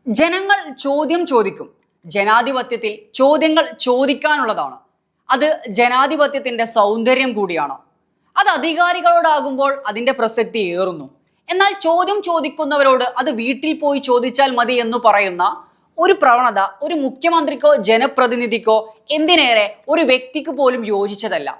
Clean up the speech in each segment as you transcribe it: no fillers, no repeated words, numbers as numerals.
ജനങ്ങൾ ചോദ്യം ചോദിക്കും. ജനാധിപത്യത്തിൽ ചോദ്യങ്ങൾ ചോദിക്കാനുള്ളതാണ്. അത് ജനാധിപത്യത്തിന്റെ സൗന്ദര്യം കൂടിയാണ്. അത് അധികാരികളോടാകുമ്പോൾ അതിന്റെ പ്രസക്തി ഏറുന്നു. എന്നാൽ ചോദ്യം ചോദിക്കുന്നവരോട് അത് വീട്ടിൽ പോയി ചോദിച്ചാൽ മതി എന്ന് പറയുന്ന ഒരു പ്രവണത ഒരു മുഖ്യമന്ത്രിക്കോ ജനപ്രതിനിധിക്കോ എന്തിനേറെ ഒരു വ്യക്തിക്ക് പോലും യോജിച്ചതല്ല.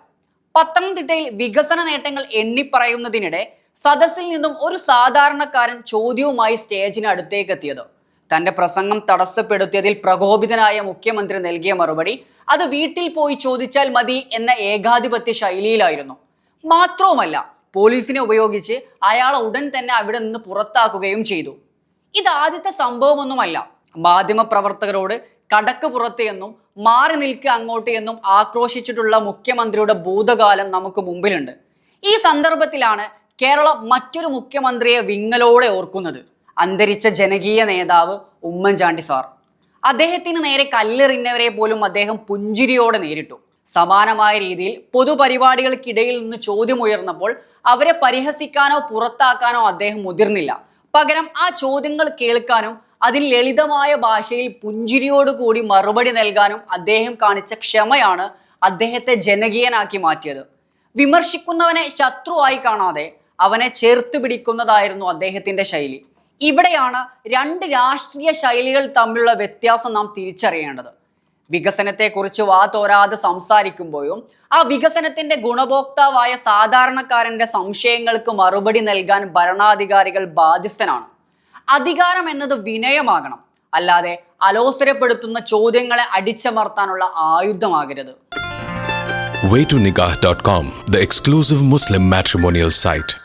പത്തനംതിട്ടയിൽ വികസന നേട്ടങ്ങൾ എണ്ണിപ്പറയുന്നതിനിടെ സദസ്സിൽ നിന്നും ഒരു സാധാരണക്കാരൻ ചോദ്യവുമായി സ്റ്റേജിന് അടുത്തേക്ക് എത്തിയത്. തന്റെ പ്രസംഗം തടസ്സപ്പെടുത്തിയതിൽ പ്രകോപിതനായ മുഖ്യമന്ത്രി നൽകിയ മറുപടി അത് വീട്ടിൽ പോയി ചോദിച്ചാൽ മതി എന്ന ഏകാധിപത്യ ശൈലിയിലായിരുന്നു. മാത്രവുമല്ല, പോലീസിനെ ഉപയോഗിച്ച് അയാളെ ഉടൻ തന്നെ അവിടെ നിന്ന് പുറത്താക്കുകയും ചെയ്തു. ഇതാദ്യത്തെ സംഭവമൊന്നുമല്ല. മാധ്യമപ്രവർത്തകരോട് കടക്ക് പുറത്ത് എന്നും മാറി നിൽക്കുക അങ്ങോട്ട് എന്നും ആക്രോശിച്ചിട്ടുള്ള മുഖ്യമന്ത്രിയുടെ ഭൂതകാലം നമുക്ക് മുമ്പിലുണ്ട്. ഈ സന്ദർഭത്തിലാണ് കേരളം മറ്റൊരു മുഖ്യമന്ത്രിയെ വിങ്ങലോടെ ഓർക്കുന്നത്. അന്തരിച്ച ജനകീയ നേതാവ് ഉമ്മൻചാണ്ടി സാർ. അദ്ദേഹത്തിന് നേരെ കല്ലെറിഞ്ഞവരെ പോലും അദ്ദേഹം പുഞ്ചിരിയോടെ നേരിട്ടു. സമാനമായ രീതിയിൽ പൊതുപരിപാടികൾക്കിടയിൽ നിന്ന് ചോദ്യമുയർന്നപ്പോൾ അവരെ പരിഹസിക്കാനോ പുറത്താക്കാനോ അദ്ദേഹം മുതിർന്നില്ല. പകരം ആ ചോദ്യങ്ങൾ കേൾക്കാനും അതിൽ ലളിതമായ ഭാഷയിൽ പുഞ്ചിരിയോടുകൂടി മറുപടി നൽകാനും അദ്ദേഹം കാണിച്ച ക്ഷമയാണ് അദ്ദേഹത്തെ ജനകീയനാക്കി മാറ്റിയത്. വിമർശിക്കുന്നവനെ ശത്രുവായി കാണാതെ അവനെ ചേർത്ത് പിടിക്കുന്നതായിരുന്നു അദ്ദേഹത്തിന്റെ ശൈലി. ഇവിടെയാണ് രണ്ട് രാഷ്ട്രീയ ശൈലികൾ തമ്മിലുള്ള വ്യത്യാസം നാം തിരിച്ചറിയേണ്ടത്. വികസനത്തെക്കുറിച്ച് വാതോരാതെ സംസാരിക്കുമ്പോഴും ആ വികസനത്തിന്റെ ഗുണഭോക്താവായ സാധാരണക്കാരന്റെ സംശയങ്ങൾക്ക് മറുപടി നൽകാൻ ഭരണാധികാരികൾ ബാധ്യസ്ഥനാണ്. അധികാരം എന്നത് വിനയമാകണം, അല്ലാതെ അലോസരപ്പെടുത്തുന്ന ചോദ്യങ്ങളെ അടിച്ചമർത്താനുള്ള ആയുധമാകരുത്. Waytonikah.com, the exclusive Muslim matrimonial site.